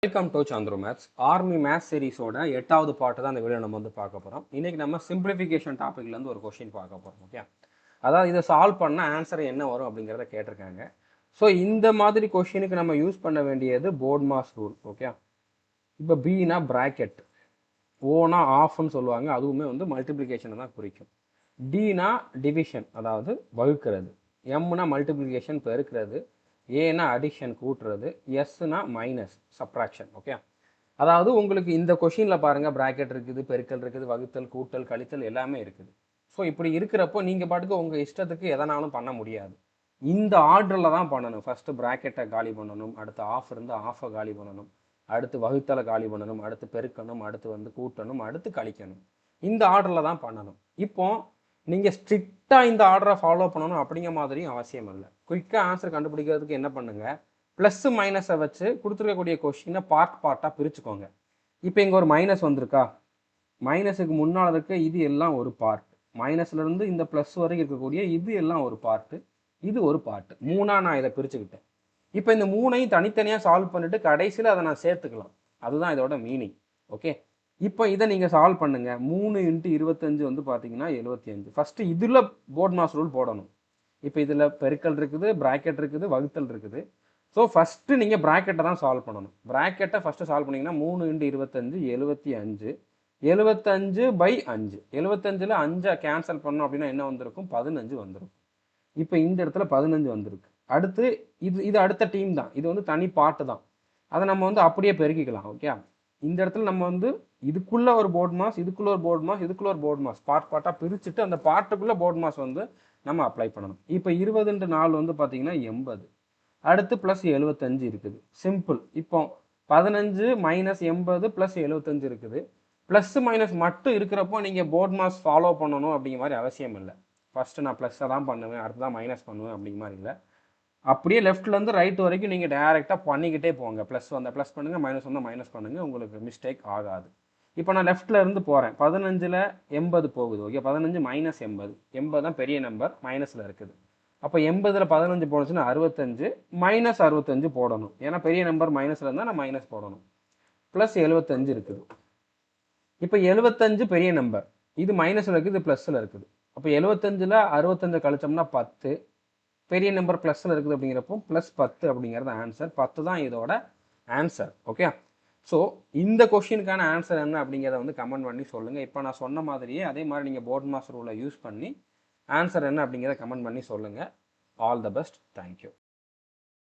Welcome to Chandru maths. Army maths சீரிஸோட 8வது பாட்டு தான் இந்த வீடியோ நம்ம வந்து பார்க்க போகிறோம். இன்றைக்கி நம்ம சிம்பிளிஃபிகேஷன் டாப்பிக்லேருந்து ஒரு கொஷின் பார்க்க போகிறோம். ஓகே, அதாவது இதை சால்வ் பண்ணால் ஆன்சர் என்ன வரும் அப்படிங்கிறத கேட்டிருக்காங்க. ஸோ இந்த மாதிரி கொஷினுக்கு நம்ம யூஸ் பண்ண வேண்டியது போர்ட்மாஸ் ரூல். ஓகே, இப்போ பினா ப்ராக்கெட், ஓனா ஆஃப்னு சொல்லுவாங்க, அதுவுமே வந்து மல்டிப்ளிகேஷனை தான் குறிக்கும். டினா டிவிஷன், அதாவது வகுக்கிறது. எம்னா மல்டிப்ளிகேஷன் பெருக்கிறது. ஏனா அடிஷன் கூட்டுறது. எஸ்னா மைனஸ் சப்ராக்ஷன். ஓகே, அதாவது உங்களுக்கு இந்த கொஷினில் பாருங்கள், ப்ராக்கெட் இருக்குது, பெருக்கல் இருக்குது, வகுத்தல், கூட்டல், கழித்தல் எல்லாமே இருக்குது. ஸோ இப்படி இருக்கிறப்போ நீங்கள் பாட்டுக்கு உங்கள் இஷ்டத்துக்கு எதனாலும் பண்ண முடியாது. இந்த ஆர்டரில் தான் பண்ணணும். ஃபஸ்ட்டு ப்ராக்கெட்டை காலி பண்ணணும், அடுத்து ஆஃப் இருந்து ஆஃபை காலி பண்ணணும், அடுத்து வகுத்தலை காலி பண்ணணும், அடுத்து பெருக்கணும், அடுத்து வந்து கூட்டணும், அடுத்து கழிக்கணும். இந்த ஆர்டரில் தான் பண்ணணும். இப்போ நீங்கள் ஸ்ட்ரிக்டாக இந்த ஆர்டரை ஃபாலோ பண்ணணும் அப்படிங்கிற மாதிரியும் அவசியம் இல்லை. குயிக்காக ஆன்சர் கண்டுபிடிக்கிறதுக்கு என்ன பண்ணுங்கள், ப்ளஸ்ஸு மைனஸை வச்சு கொடுத்துருக்கக்கூடிய கொஷினை பார்ட்டாக பிரிச்சுக்கோங்க. இப்போ இங்கே ஒரு மைனஸ் வந்திருக்கா, மைனஸுக்கு முன்னால் இருக்க இது எல்லாம் ஒரு பார்ட், மைனஸ்லேருந்து இந்த ப்ளஸ் வரைக்கும் இருக்கக்கூடிய இது எல்லாம் ஒரு பார்ட்டு, இது ஒரு பார்ட்டு. மூணாக நான் இதை பிரிச்சுக்கிட்டேன். இப்போ இந்த மூணையும் தனித்தனியாக சால்வ் பண்ணிவிட்டு கடைசியில் அதை நான் சேர்த்துக்கலாம். அதுதான் இதோட மீனிங். ஓகே, இப்போ இதை நீங்கள் சால்வ் பண்ணுங்கள். 3 × 25 வந்து பார்த்தீங்கன்னா 75. ஃபஸ்ட்டு இதில் போர்ட்மாஸ் ரூல் போடணும். இப்போ இதில் பெருக்கல் இருக்குது, ப்ராக்கெட் இருக்குது, வகுத்தல் இருக்குது. ஸோ ஃபஸ்ட்டு நீங்கள் ப்ராக்கெட்டை தான் சால்வ் பண்ணணும். ப்ராக்கெட்டை ஃபஸ்ட்டு சால்வ் பண்ணிங்கன்னா 3 × 25 75. 75/5. 75ல் 5 கேன்சல் பண்ணோம் அப்படின்னா என்ன வந்திருக்கும், 15 வந்துடும். இப்போ இந்த இடத்துல 15 வந்திருக்கு. அடுத்து இது அடுத்த டீம் தான், இது வந்து தனி பாட்டு தான், அதை நம்ம வந்து அப்படியே பெருக்கிக்கலாம். ஓகே, இந்த இடத்துல நம்ம வந்து இதுக்குள்ள ஒரு போர்ட் மாஸ், இதுக்குள்ள ஒரு போர்ட் மாஸ், இதுக்குள்ள ஒரு போர்ட் மாஸ், பார்ட்டாக பிரிச்சுட்டு அந்த பார்ட்டுக்குள்ள போர்ட் மாஸ் வந்து நம்ம அப்ளை பண்ணணும். இப்போ 20 × 4 வந்து பார்த்தீங்கன்னா 80. அடுத்து ப்ளஸ் 75 இருக்குது. சிம்பிள். இப்போ 15 மைனஸ் 80 ப்ளஸ் 75 இருக்குது. ப்ளஸ் மைனஸ் மட்டும் இருக்கிறப்போ நீங்கள் போர்ட் மாஸ் ஃபாலோ பண்ணணும் அப்படிங்கிற மாதிரி அவசியம் இல்லை. ஃபஸ்ட்டு நான் ப்ளஸ்ஸை தான் பண்ணுவேன், அடுத்து தான் மைனஸ் பண்ணுவேன் அப்படிங்கிற மாதிரி இல்லை. அப்படியே லெஃப்ட்லேருந்து ரைட் வரைக்கும் நீங்கள் டைரெக்டாக பண்ணிக்கிட்டே போங்க. ப்ளஸ் வந்தால் ப்ளஸ் பண்ணுங்கள், மைனஸ் வந்தால் மைனஸ் பண்ணுங்கள், உங்களுக்கு மிஸ்டேக் ஆகாது. இப்போ நான் லெஃப்ட்டில் இருந்து போகிறேன். 15ல் 80 போகுது. Okay, 15 minus 80. 80 தான் பெரிய நம்பர், மைனஸில் இருக்குது. அப்போ 80ல் 15 போனுச்சுன்னா 65, மைனஸ் 65 போடணும். ஏன்னா பெரிய நம்பர் மைனஸில் இருந்தால் நான் மைனஸ் போடணும். ப்ளஸ் 75 இருக்குது. இப்போ 75 பெரிய நம்பர், இது மைனஸில் இருக்குது, இது ப்ளஸில் இருக்குது. அப்போ 75ல் 65 கழிச்சோம்னா 10, பெரிய நம்பர் ப்ளஸில் இருக்குது அப்படிங்கிறப்போ ப்ளஸ் 10 அப்படிங்கிறது ஆன்சர். 10 தான் இதோட ஆன்சர். ஓகே, ஸோ இந்த கொஷினுக்கான ஆன்சர் என்ன அப்படிங்கிறத வந்து கமெண்ட் பண்ணி சொல்லுங்கள். இப்போ நான் சொன்ன மாதிரியே அதே மாதிரி நீங்கள் போர்ட் மாஸ் ரூலை யூஸ் பண்ணி ஆன்சர் என்ன அப்படிங்கிறத கமெண்ட் பண்ணி சொல்லுங்கள். All the best. தேங்க்யூ.